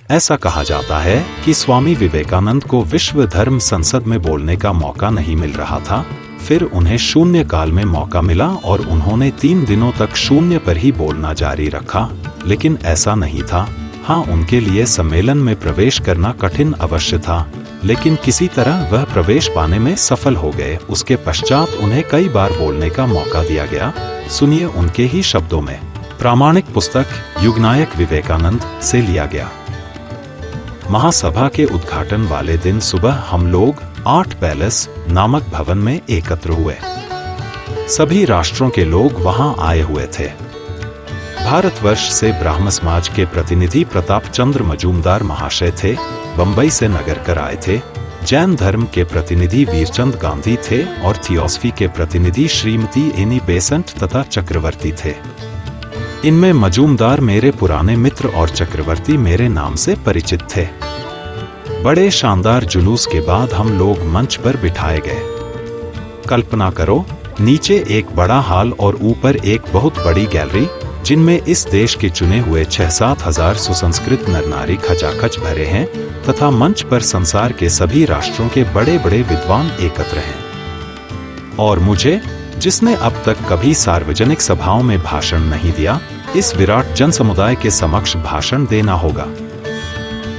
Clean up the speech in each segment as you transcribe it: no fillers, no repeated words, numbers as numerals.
ऐसा कहा जाता है कि स्वामी विवेकानंद को विश्व धर्म संसद में बोलने का मौका नहीं मिल रहा था। फिर उन्हें शून्य काल में मौका मिला और उन्होंने 3 दिनों तक शून्य पर ही बोलना जारी रखा। लेकिन ऐसा नहीं था। हाँ, उनके लिए सम्मेलन में प्रवेश करना कठिन अवश्य था, लेकिन किसी तरह वह प्रवेश पाने में सफल हो गए। उसके पश्चात उन्हें कई बार बोलने का मौका दिया गया। सुनिए उनके ही शब्दों में। प्रामाणिक पुस्तक युगनायक विवेकानंद से लिया गया। महासभा के उद्घाटन वाले दिन सुबह हम लोग 8 पैलेस नामक भवन में एकत्र हुए। सभी राष्ट्रों के लोग वहां आए हुए थे। भारतवर्ष से ब्राह्म समाज के प्रतिनिधि प्रताप चंद्र मजूमदार महाशय थे, बंबई से नगर कर आए थे। जैन धर्म के प्रतिनिधि वीरचंद गांधी थे और थियोसफी के प्रतिनिधि श्रीमती एनी बेसेंट तथा चक्रवर्ती थे। इनमें मजूमदार मेरे पुराने मित्र और चक्रवर्ती मेरे नाम से परिचित थे। बड़े शानदार जुलूस के बाद हम लोग मंच पर बिठाए गए। कल्पना करो, नीचे एक बड़ा हॉल और ऊपर एक बहुत बड़ी गैलरी, जिनमें इस देश के चुने हुए 6-7 हजार सुसंस्कृत नरनारी खचाखच भरे हैं तथा मंच पर संसार के सभी राष्ट्रों के बड़े बड़े विद्वान एकत्र हैं। और मुझे, जिसने अब तक कभी सार्वजनिक सभाओं में भाषण नहीं दिया, इस विराट जन समुदाय के समक्ष भाषण देना होगा।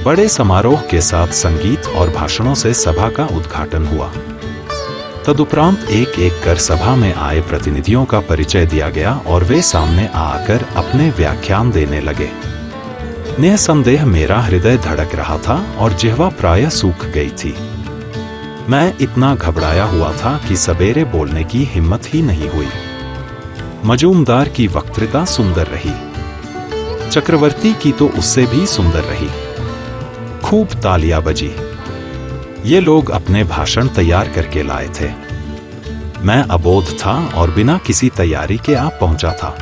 बड़े समारोह के साथ संगीत और भाषणों से सभा का उद्घाटन हुआ। तदुपरांत एक एक कर सभा में आए प्रतिनिधियों का परिचय दिया गया और वे सामने आकर अपने व्याख्यान देने लगे। निःसंदेह मेरा हृदय धड़क रहा था और जिह्वा प्रायः सूख गई थी। मैं इतना घबराया हुआ था कि सवेरे बोलने की हिम्मत ही नहीं हुई। मजूमदार की वक्तृता सुंदर रही। चक्रवर्ती की तो उससे भी सुंदर रही। खूब तालियां बजी। ये लोग अपने भाषण तैयार करके लाए थे। मैं अबोध था और बिना किसी तैयारी के आ पहुंचा था।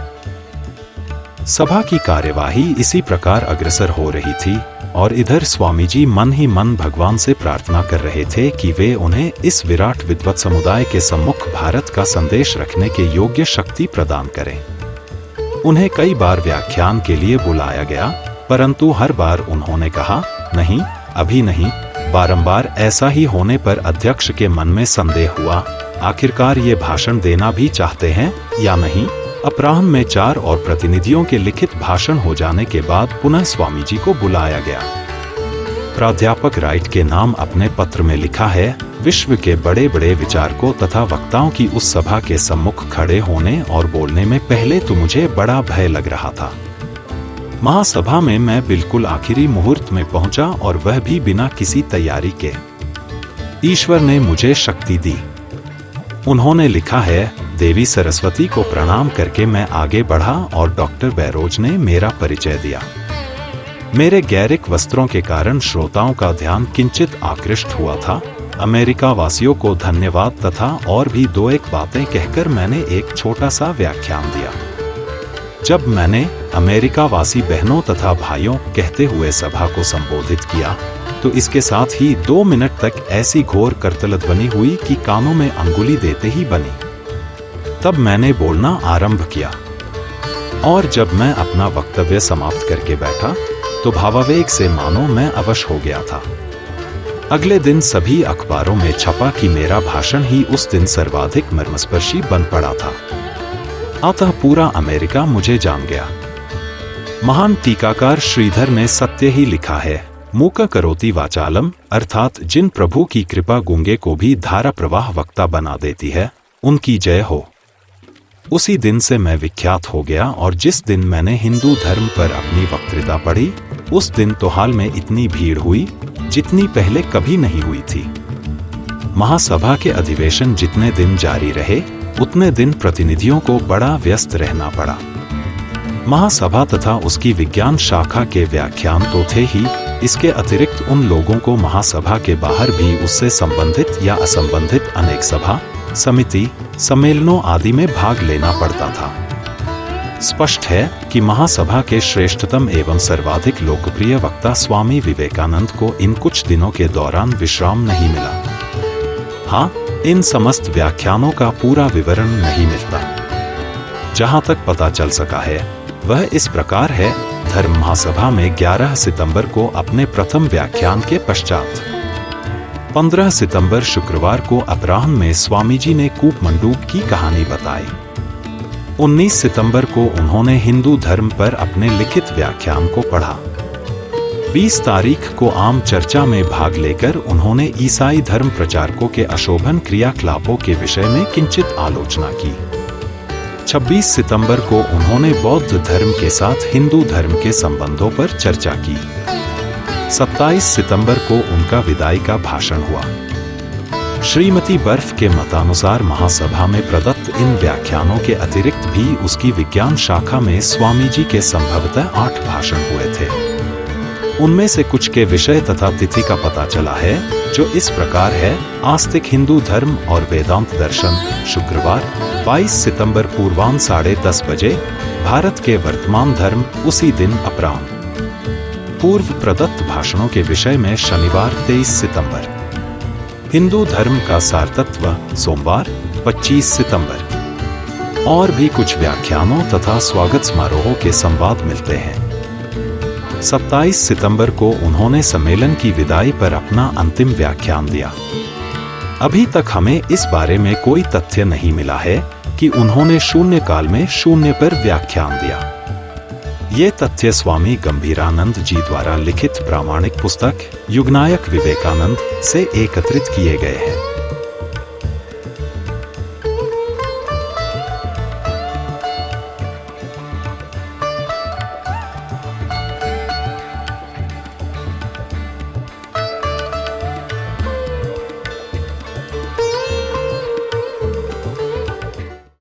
सभा की कार्यवाही इसी प्रकार अग्रसर हो रही थी और इधर स्वामी जी मन ही मन भगवान से प्रार्थना कर रहे थे कि वे उन्हें इस विराट विद्वत समुदाय के सम्मुख भारत का संदेश रखने के योग्य शक्ति प्रदान करें। उन्हें कई बार व्याख्यान के लिए बुलाया गया, परंतु हर बार उन्होंने कहा, नहीं, अभी नहीं। बारंबार ऐसा ही होने पर अध्यक्ष के मन में संदेह हुआ, आखिरकार ये भाषण देना भी चाहते हैं या नहीं। अपराह्न में 4 और प्रतिनिधियों के लिखित भाषण हो जाने के बाद पुनः स्वामी जी को बुलाया गया। प्राध्यापक राइट के नाम अपने पत्र में लिखा है, विश्व के बड़े बड़े विचारकों तथा वक्ताओं की उस सभा के सम्मुख खड़े होने और बोलने में पहले तो मुझे बड़ा भय लग रहा था। महासभा में मैं बिल्कुल आखिरी मुहूर्त में पहुंचा और वह भी बिना किसी तैयारी के। ईश्वर ने मुझे शक्ति दी। उन्होंने लिखा है, देवी सरस्वती को प्रणाम करके मैं आगे बढ़ा और डॉक्टर बैरोज ने मेरा परिचय दिया। मेरे गैरिक वस्त्रों के कारण श्रोताओं का ध्यान किंचित आकृष्ट हुआ था। अमेरिका वासियों को धन्यवाद तथा और भी 2-1 बातें कहकर मैंने एक छोटा सा व्याख्यान दिया। जब मैंने अमेरिका वासी बहनों तथा भाइयों कहते हुए सभा को संबोधित किया, तो इसके साथ ही 2 मिनट तक ऐसी घोर करतलध्वनि हुई कि कानों में अंगुली देते ही बनी। तब मैंने बोलना आरंभ किया और जब मैं अपना वक्तव्य समाप्त करके बैठा, तो भावावेग से मानो मैं अवश हो गया था। अगले दिन सभी अखबारों में छपा कि मेरा भाषण ही उस दिन सर्वाधिक मर्मस्पर्शी बन पड़ा था। अतः पूरा अमेरिका मुझे जान गया। महान टीकाकार श्रीधर ने सत्य ही लिखा है, मूक करोति वाचालम, अर्थात जिन प्रभु की कृपा गूंगे को भी धारा प्रवाह वक्ता बना देती है, उनकी जय हो। उसी दिन से मैं विख्यात हो गया और जिस दिन मैंने हिंदू धर्म पर अपनी वक्तृता पढ़ी, उस दिन तो हाल में इतनी भीड़ हुई जितनी पहले कभी नहीं हुई थी। महासभा के अधिवेशन जितने दिन जारी रहे, उतने दिन प्रतिनिधियों को बड़ा व्यस्त रहना पड़ा। महासभा तथा उसकी विज्ञान शाखा के व्याख्यान तो थे ही, इसके अतिरिक्त उन लोगों को महासभा के बाहर भी उससे संबंधित या असंबंधित अनेक सभा, समिति, सम्मेलनों आदि में भाग लेना पड़ता था। स्पष्ट है कि महासभा के श्रेष्ठतम एवं सर्वाधिक लोकप्रिय वक्ता स्वामी विवेकानंद को इन कुछ दिनों के दौरान विश्राम नहीं मिला। हाँ, इन समस्त व्याख्यानों का पूरा विवरण नहीं मिलता। जहाँ तक पता चल सका है, वह इस प्रकार है, धर्म महासभा में 11 सितंबर को अपने प्रथम व्याख्यान के पश्चात 15 सितंबर शुक्रवार को अपराह्न में स्वामी जी ने कूपमंडूक की कहानी बताई। 19 सितंबर को उन्होंने हिंदू धर्म पर अपने लिखित व्याख्यान को पढ़ा। 20 तारीख को आम चर्चा में भाग लेकर उन्होंने ईसाई धर्म प्रचारकों के अशोभन क्रियाकलापों के विषय में किंचित आलोचना की। 26 सितंबर को उन्होंने बौद्ध धर्म के साथ हिंदू धर्म के संबंधों पर चर्चा की। 27 सितंबर को उनका विदाई का भाषण हुआ। श्रीमती बर्फ के मतानुसार महासभा में प्रदत्त इन व्याख्यानों के अतिरिक्त भी उसकी विज्ञान शाखा में स्वामी जी के संभवतः 8 भाषण हुए थे। उनमें से कुछ के विषय तथा तिथि का पता चला है, जो इस प्रकार है: आस्तिक हिंदू धर्म और वेदांत दर्शन, शुक्रवार 22 सितंबर पूर्वाह्न 10:30 बजे। भारत के वर्तमान धर्म, उसी दिन अपराह्न। पूर्व प्रदत्त भाषणों के विषय में शनिवार 23 सितंबर। हिंदू धर्म का सारतत्व, सोमवार 25 सितंबर। और भी कुछ व्याख्यानों तथा स्वागत समारोहों के संवाद मिलते हैं। 27 सितंबर को उन्होंने सम्मेलन की विदाई पर अपना अंतिम व्याख्यान दिया। अभी तक हमें इस बारे में कोई तथ्य नहीं मिला है कि उन्होंने शून्य काल में शून्य पर व्याख्यान दिया। ये तथ्य स्वामी गंभीरानंद जी द्वारा लिखित प्रामाणिक पुस्तक युगनायक विवेकानंद से एकत्रित किए गए हैं।